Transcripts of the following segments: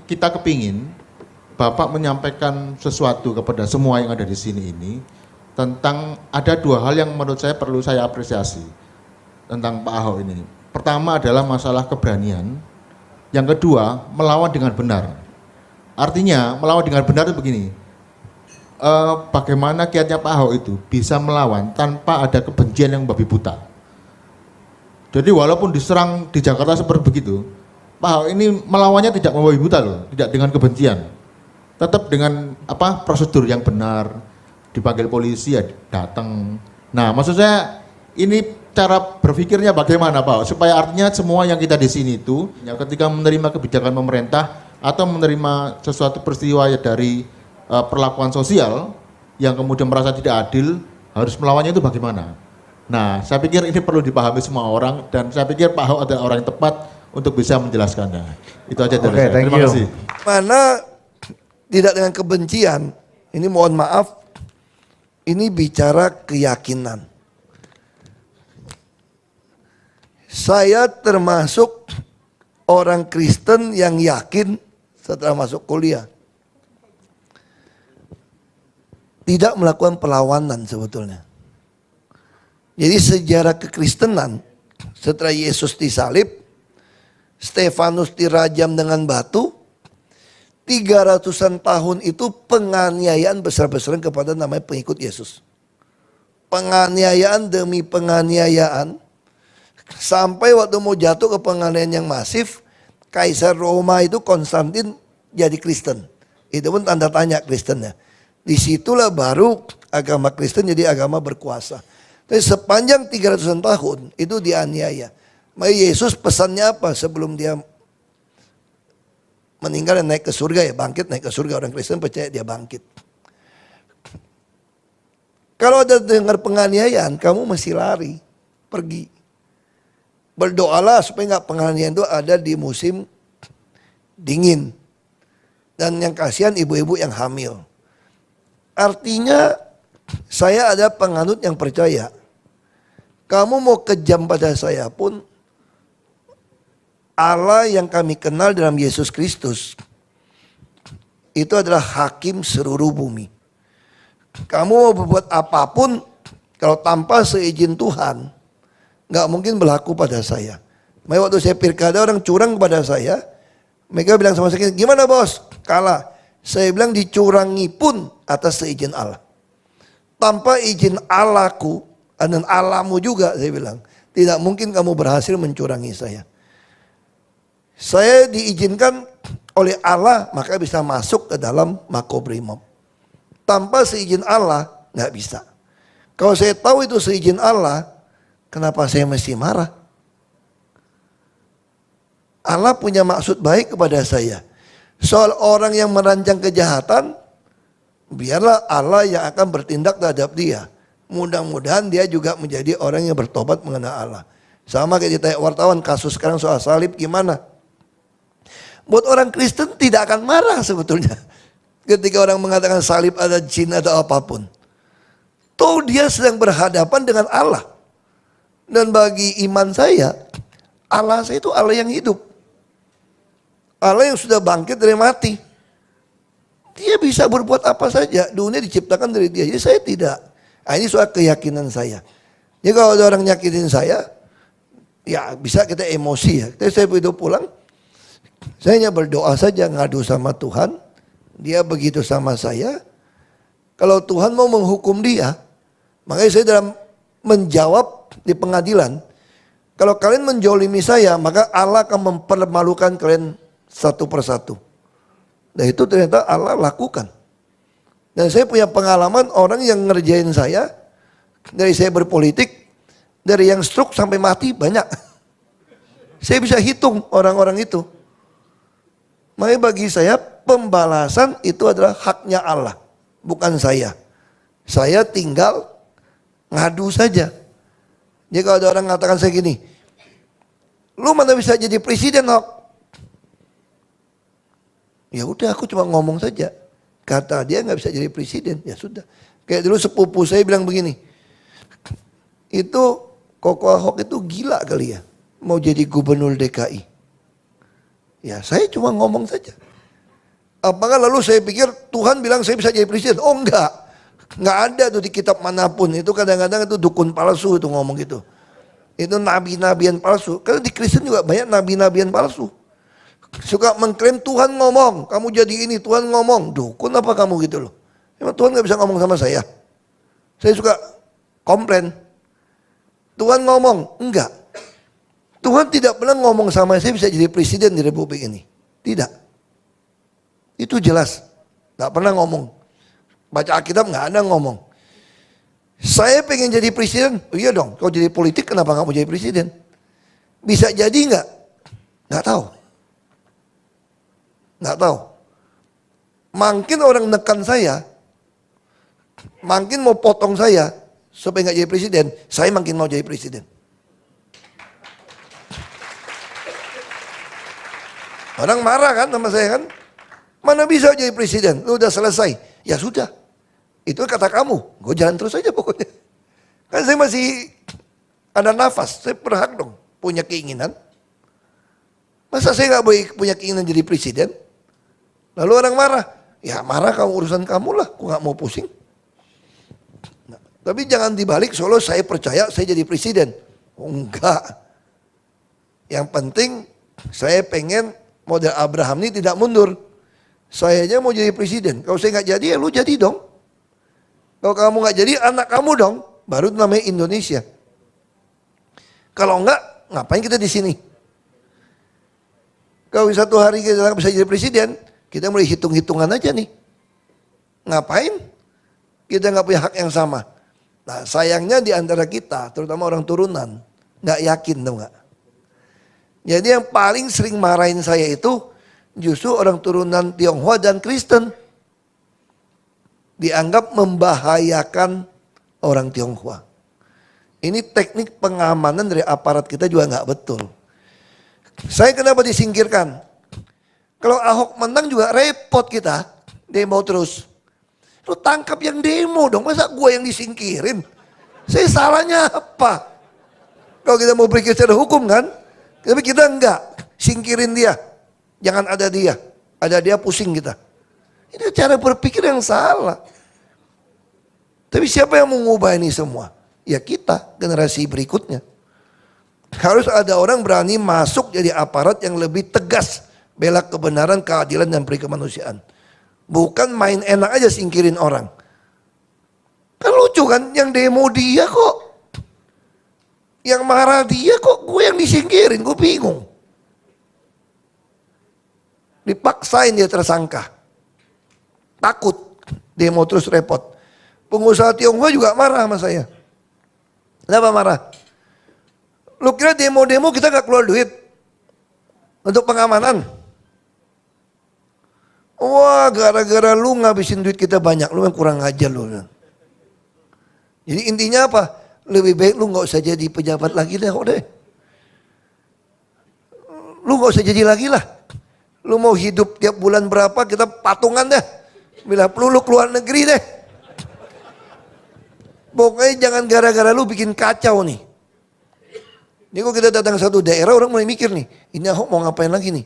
kita kepingin Bapak menyampaikan sesuatu kepada semua yang ada di sini ini tentang ada dua hal yang menurut saya perlu saya apresiasi tentang Pak Ahok ini. Pertama adalah masalah keberanian, yang kedua melawan dengan benar. Artinya melawan dengan benar itu begini, bagaimana kiatnya Pak Ahok itu bisa melawan tanpa ada kebencian yang babi buta. Jadi walaupun diserang di Jakarta seperti begitu, Pak Ahok ini melawannya tidak membabi buta loh, tidak dengan kebencian, tetap dengan prosedur yang benar, dipanggil polisi ya datang. Nah maksud saya ini cara berpikirnya bagaimana Pak, supaya artinya semua yang kita di sini itu ya, ketika menerima kebijakan pemerintah atau menerima sesuatu peristiwa ya dari perlakuan sosial yang kemudian merasa tidak adil, harus melawannya itu bagaimana. Nah saya pikir ini perlu dipahami semua orang dan saya pikir Pak Ahok adalah orang yang tepat untuk bisa menjelaskannya. Itu aja dari saya. Terima kasih. Mana tidak dengan kebencian, ini mohon maaf, ini bicara keyakinan. Saya termasuk orang Kristen yang yakin setelah masuk kuliah. Tidak melakukan perlawanan sebetulnya. Jadi sejarah kekristenan setelah Yesus disalib, Stefanus dirajam dengan batu, 300-an tahun itu penganiayaan besar-besaran kepada namanya pengikut Yesus. Penganiayaan demi penganiayaan, sampai waktu mau jatuh ke penganiayaan yang masif, Kaisar Roma itu Konstantin jadi Kristen. Itu pun tanda tanya Kristennya. Disitulah baru agama Kristen jadi agama berkuasa. Tapi sepanjang 300-an tahun itu dianiaya. Maka Yesus pesannya apa sebelum dia meninggal dan naik ke surga ya, bangkit naik ke surga. Orang Kristen percaya dia bangkit. Kalau ada dengar penganiayaan, kamu mesti lari, pergi. Berdoalah supaya nggak penganiayaan itu ada di musim dingin. Dan yang kasihan ibu-ibu yang hamil. Artinya saya ada penganut yang percaya. Kamu mau kejam pada saya pun, Allah yang kami kenal dalam Yesus Kristus itu adalah hakim seluruh bumi. Kamu mau berbuat apapun, kalau tanpa seizin Tuhan, nggak mungkin berlaku pada saya. Makanya waktu saya pilkada orang curang kepada saya, mereka bilang sama saya, gimana bos? Kalah. Saya bilang dicurangi pun atas seizin Allah. Tanpa izin Allahku dan Allahmu juga, saya bilang, tidak mungkin kamu berhasil mencurangi saya. Saya diizinkan oleh Allah, maka bisa masuk ke dalam Makobrimob. Tanpa seizin Allah, nggak bisa. Kalau saya tahu itu seizin Allah, kenapa saya mesti marah? Allah punya maksud baik kepada saya. Soal orang yang merancang kejahatan, biarlah Allah yang akan bertindak terhadap dia. Mudah-mudahan dia juga menjadi orang yang bertobat mengenal Allah. Sama kayak ditanya wartawan kasus sekarang soal salib gimana? Buat orang Kristen tidak akan marah sebetulnya. Ketika orang mengatakan salib ada jin atau apapun. Toh dia sedang berhadapan dengan Allah. Dan bagi iman saya, Allah saya itu Allah yang hidup. Allah yang sudah bangkit dari mati. Dia bisa berbuat apa saja. Dunia diciptakan dari dia. Jadi saya tidak. Nah, ini soal keyakinan saya. Jadi kalau ada orang nyakitin saya, ya bisa kita emosi ya. Tapi saya begitu pulang, saya hanya berdoa saja, ngadu sama Tuhan. Dia begitu sama saya. Kalau Tuhan mau menghukum dia, makanya saya dalam menjawab di pengadilan. Kalau kalian menjolimi saya, maka Allah akan mempermalukan kalian satu persatu. Dan itu ternyata Allah lakukan. Dan saya punya pengalaman orang yang ngerjain saya, dari saya berpolitik, dari yang stroke sampai mati banyak. Saya bisa hitung orang-orang itu. Makanya bagi saya pembalasan itu adalah haknya Allah, bukan saya. Saya tinggal ngadu saja. Jadi kalau ada orang mengatakan saya gini, lu mana bisa jadi presiden, Hok? Ya udah aku cuma ngomong saja. Kata dia nggak bisa jadi presiden, ya sudah. Kayak dulu sepupu saya bilang begini, itu Koko Ahok itu gila kali ya, mau jadi gubernur DKI. Ya saya cuma ngomong saja. Apakah lalu saya pikir Tuhan bilang saya bisa jadi presiden? Oh enggak. Enggak ada tuh di kitab manapun. Itu kadang-kadang itu dukun palsu itu ngomong gitu. Itu nabi-nabian palsu. Karena di Kristen juga banyak nabi-nabian palsu. Suka mengklaim Tuhan ngomong. Kamu jadi ini, Tuhan ngomong. Dukun apa kamu gitu loh. Emang Tuhan gak bisa ngomong sama saya? Saya suka komplain. Tuhan ngomong. Enggak. Tuhan tidak pernah ngomong sama saya bisa jadi presiden di Republik ini. Tidak. Itu jelas. Gak pernah ngomong. Baca Alkitab gak ada ngomong. Saya pengen jadi presiden. Oh iya dong. Kalau jadi politik kenapa gak mau jadi presiden? Bisa jadi gak? Gak tahu. Gak tahu. Makin orang nekan saya. Makin mau potong saya. Supaya gak jadi presiden. Saya makin mau jadi presiden. Orang marah kan sama saya kan. Mana bisa jadi presiden? Lu udah selesai. Ya sudah. Itu kata kamu. Gue jalan terus aja pokoknya. Kan saya masih ada nafas. Saya berhak dong punya keinginan. Masa saya gak boleh punya keinginan jadi presiden? Lalu orang marah. Ya marah kamu urusan kamu lah. Gue gak mau pusing. Nah, tapi jangan dibalik soalnya saya percaya saya jadi presiden. Oh enggak. Yang penting saya pengen model Abraham ini tidak mundur. Saya aja mau jadi presiden. Kalau saya nggak jadi ya lu jadi dong. Kalau kamu nggak jadi anak kamu dong. Baru namanya Indonesia. Kalau enggak ngapain kita di sini? Kalau satu hari kita nggak bisa jadi presiden, kita mulai hitung-hitungan aja nih. Ngapain? Kita nggak punya hak yang sama. Nah sayangnya di antara kita, terutama orang turunan, nggak yakin dong nggak. Jadi yang paling sering marahin saya itu justru orang turunan Tionghoa dan Kristen. Dianggap membahayakan orang Tionghoa. Ini teknik pengamanan dari aparat kita juga nggak betul. Saya kenapa disingkirkan? Kalau Ahok menang juga repot kita. Demo terus. Lu tangkap yang demo dong. Masa gue yang disingkirin? Saya salahnya apa? Kalau kita mau berpikir secara hukum kan? Tapi kita enggak, singkirin dia. Jangan ada dia. Ada dia pusing kita. Ini cara berpikir yang salah. Tapi siapa yang mengubah ini semua? Ya kita, generasi berikutnya. Harus ada orang berani masuk jadi aparat yang lebih tegas. Bela kebenaran, keadilan, dan peri kemanusiaan. Bukan main enak aja singkirin orang. Kan lucu kan, yang demo dia kok. Yang marah dia kok gue yang disingkirin, gue bingung. Dipaksain dia tersangka. Takut, demo terus repot. Pengusaha Tionghoa juga marah sama saya. Kenapa marah? Lu kira demo-demo kita gak keluar duit? Untuk pengamanan? Wah gara-gara lu ngabisin duit kita banyak, lu yang kurang ajar lu. Jadi intinya apa? Lebih baik lu gak usah jadi pejabat lagi deh, kok deh. Lu gak usah jadi lagi lah. Lu mau hidup tiap bulan berapa, kita patungan deh. Bila perlu lu keluar negeri deh. Pokoknya jangan gara-gara lu bikin kacau nih. Ini kok kita datang ke satu daerah, orang mulai mikir nih. Ini Ahok mau ngapain lagi nih?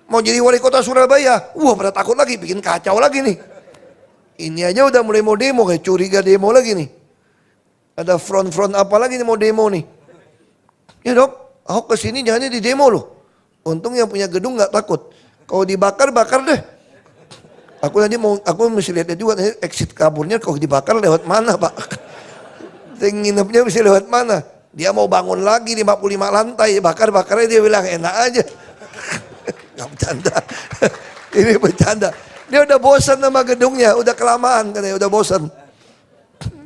Mau jadi wali kota Surabaya. Wah pada takut lagi, bikin kacau lagi nih. Ini aja udah mulai mau demo, kayak curiga demo lagi nih. Ada front-front apa lagi nih mau demo nih. Ya dok, Ahok kesini jangan di demo loh. Untung yang punya gedung gak takut. Kalau dibakar, bakar deh. Aku mesti lihat juga exit kaburnya kalau dibakar lewat mana pak. Nginepnya mesti lewat mana. Dia mau bangun lagi 55 lantai, bakar-bakarnya dia bilang enak aja. Gak bercanda. Ini bercanda. Dia udah bosan sama gedungnya, udah kelamaan katanya, udah bosan.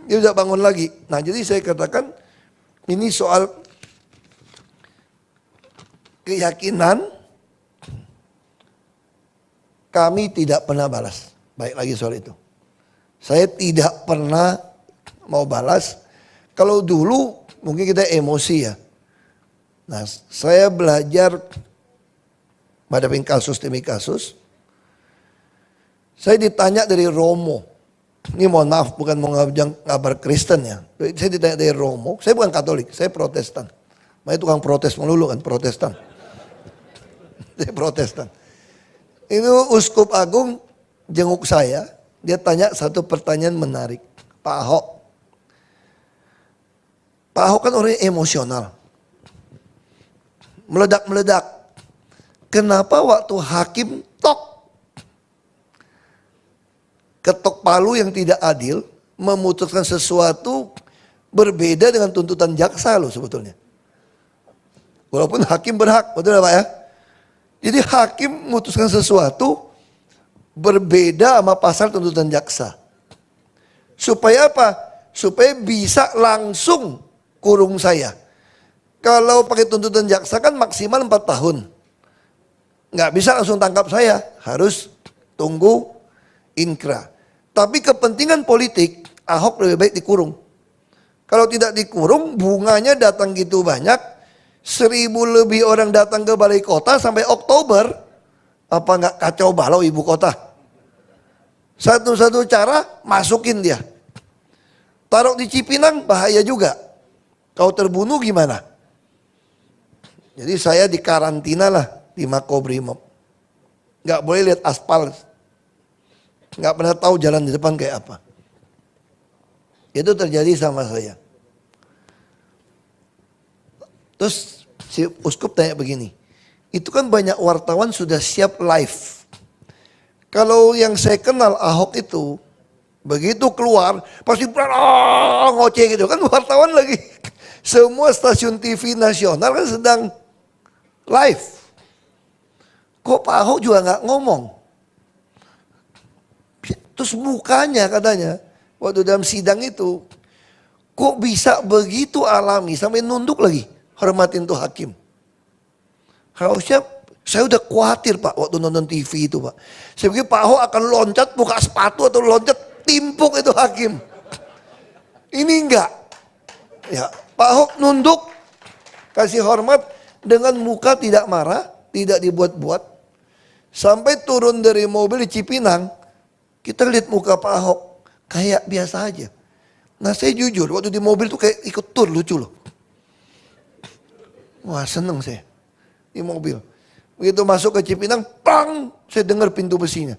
Dia udah bangun lagi. Nah jadi saya katakan ini soal keyakinan kami tidak pernah balas. Baik lagi soal itu. Saya tidak pernah mau balas. Kalau dulu mungkin kita emosi ya. Nah saya belajar menghadapi kasus demi kasus. Saya ditanya dari Romo. Ini mohon maaf bukan mau ngabar Kristen ya. Saya ditanya dari Romo. Saya bukan Katolik, saya Protestan. Makanya tukang protes melulu kan, Protestan. Saya Protestan. Itu uskup agung jenguk saya, dia tanya satu pertanyaan menarik. Pak Ahok kan orangnya emosional. Meledak-meledak. Kenapa waktu hakim ketok palu yang tidak adil, memutuskan sesuatu berbeda dengan tuntutan jaksa loh sebetulnya. Walaupun hakim berhak, betul Pak ya? Jadi hakim memutuskan sesuatu berbeda sama pasal tuntutan jaksa. Supaya apa? Supaya bisa langsung kurung saya. Kalau pakai tuntutan jaksa kan maksimal 4 tahun. Nggak bisa langsung tangkap saya, harus tunggu inkra. Tapi kepentingan politik, Ahok lebih baik dikurung. Kalau tidak dikurung, bunganya datang gitu banyak, 1.000 lebih orang datang ke balai kota sampai Oktober, apa nggak kacau balau ibu kota? Satu-satu cara, masukin dia. Taruh di Cipinang, bahaya juga. Kau terbunuh gimana? Jadi saya dikarantina lah di Makobrimob. Nggak boleh lihat aspal. Nggak pernah tahu jalan di depan kayak apa. Itu terjadi sama saya. Terus si uskup tanya begini. Itu kan banyak wartawan sudah siap live. Kalau yang saya kenal Ahok itu, begitu keluar pasti ngoceh gitu kan, wartawan lagi. Semua stasiun TV nasional kan sedang live. Kok Pak Ahok juga nggak ngomong? Terus mukanya katanya, waktu dalam sidang itu, kok bisa begitu alami sampai nunduk lagi, hormatin tuh hakim. Harusnya saya udah khawatir Pak waktu nonton TV itu Pak. Saya pikir Pak Ahok akan loncat buka sepatu atau loncat timpuk itu hakim. Ini enggak. Ya, Pak Ahok nunduk, kasih hormat dengan muka tidak marah, tidak dibuat-buat. Sampai turun dari mobil di Cipinang, kita lihat muka Pak Ahok kayak biasa aja. Nah saya jujur waktu di mobil tuh kayak ikut tur, lucu loh. Wah seneng saya di mobil. Begitu masuk ke Cipinang, plang, saya dengar pintu besinya.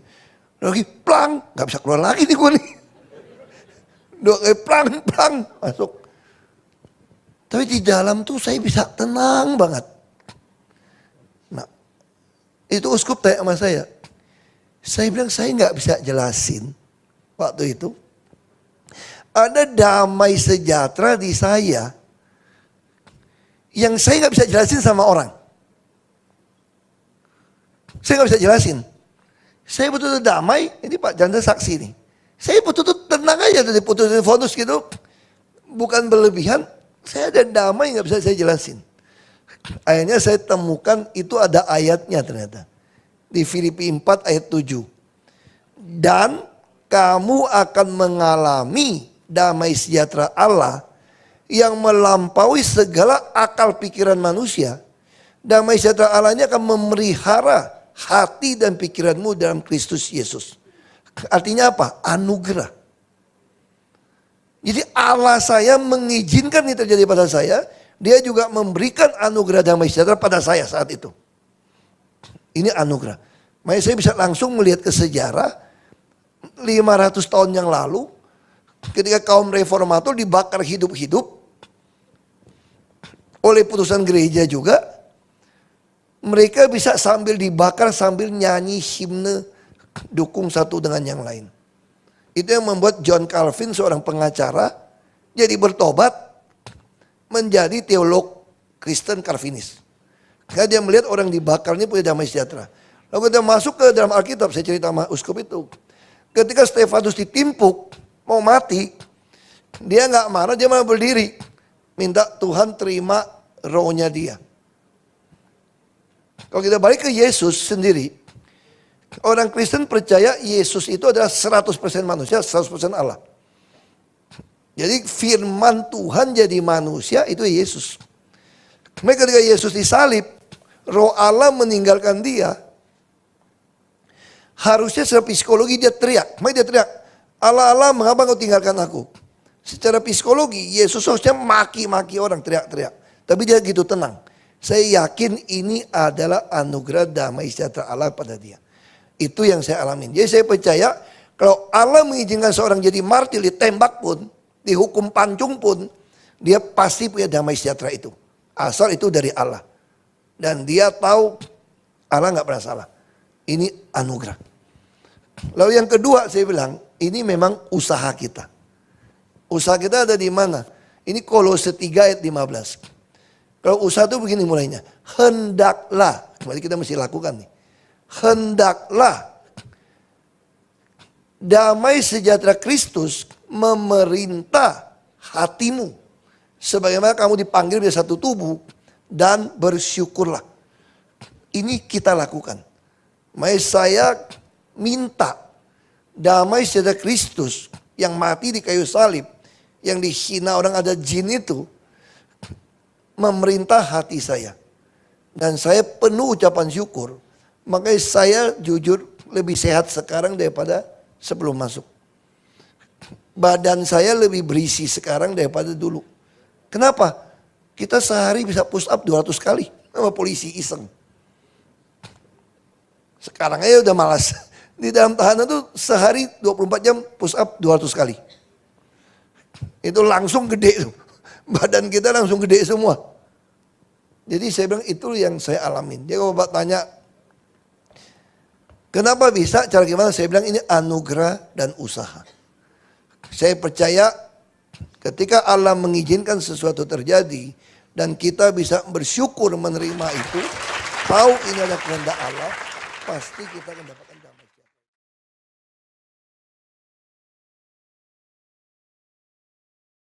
Lagi plang, nggak bisa keluar lagi nih gue nih. Dua kali plang, plang, masuk. Tapi di dalam tuh saya bisa tenang banget. Nah, itu uskup tanya sama saya. Saya bilang saya nggak bisa jelasin waktu itu. Ada damai sejahtera di saya yang saya nggak bisa jelasin sama orang. Saya nggak bisa jelasin. Saya betul-betul damai. Ini Pak Janda saksi nih. Saya betul-betul tenang aja dari putusin vonis gitu. Bukan berlebihan. Saya ada damai nggak bisa saya jelasin. Akhirnya saya temukan itu ada ayatnya ternyata. Di Filipi 4 ayat 7. Dan kamu akan mengalami damai sejahtera Allah yang melampaui segala akal pikiran manusia. Damai sejahtera Allah ini akan memelihara hati dan pikiranmu dalam Kristus Yesus. Artinya apa? Anugerah. Jadi Allah saya mengizinkan ini terjadi pada saya. Dia juga memberikan anugerah damai sejahtera pada saya saat itu. Ini anugerah. Makanya saya bisa langsung melihat ke sejarah 500 tahun yang lalu ketika kaum reformator dibakar hidup-hidup oleh putusan gereja juga, mereka bisa sambil dibakar sambil nyanyi himne dukung satu dengan yang lain. Itu yang membuat John Calvin seorang pengacara jadi bertobat menjadi teolog Kristen Calvinis. Karena dia melihat orang dibakar ini punya damai sejahtera. Lalu kita masuk ke dalam Alkitab, saya cerita sama uskup itu. Ketika Stefanus ditimpuk, mau mati, dia nggak marah, dia malah berdiri. Minta Tuhan terima rohnya dia. Kalau kita balik ke Yesus sendiri, orang Kristen percaya Yesus itu adalah 100% manusia, 100% Allah. Jadi firman Tuhan jadi manusia itu Yesus. Maka ketika Yesus disalib, roh Allah meninggalkan dia. Harusnya secara psikologi dia teriak. Makanya dia teriak, Allah, Allah, mengapa kau tinggalkan aku? Secara psikologi Yesus harusnya maki-maki orang, teriak-teriak. Tapi dia gitu tenang. Saya yakin ini adalah anugerah damai sejahtera Allah pada dia. Itu yang saya alamin. Jadi saya percaya kalau Allah mengizinkan seorang jadi martir, ditembak pun, dihukum pancung pun, dia pasti punya damai sejahtera itu. Asal itu dari Allah. Dan dia tahu Allah nggak pernah salah. Ini anugerah. Lalu yang kedua saya bilang, ini memang usaha kita. Usaha kita ada di mana? Ini Kolose 3 ayat 15. Kalau usaha itu begini mulainya. Hendaklah, kembali kita mesti lakukan nih. Hendaklah damai sejahtera Kristus memerintah hatimu. Sebagaimana kamu dipanggil menjadi satu tubuh dan bersyukurlah. Ini kita lakukan. Makanya saya minta damai sejahtera Kristus yang mati di kayu salib, yang dihina orang ada jin itu, memerintah hati saya. Dan saya penuh ucapan syukur. Makanya saya jujur lebih sehat sekarang daripada sebelum masuk. Badan saya lebih berisi sekarang daripada dulu. Kenapa? Kita sehari bisa push up 200 kali sama polisi iseng. Sekarang aja udah malas. Di dalam tahanan tuh sehari 24 jam push up 200 kali. Itu langsung gede tuh. Badan kita langsung gede semua. Jadi saya bilang itu yang saya alamin. Dia kalau Bapak tanya, kenapa bisa, cara gimana? Saya bilang ini anugerah dan usaha. Saya percaya ketika Allah mengizinkan sesuatu terjadi dan kita bisa bersyukur menerima itu, tahu ini adalah kehendak Allah, pasti kita akan dapatkan.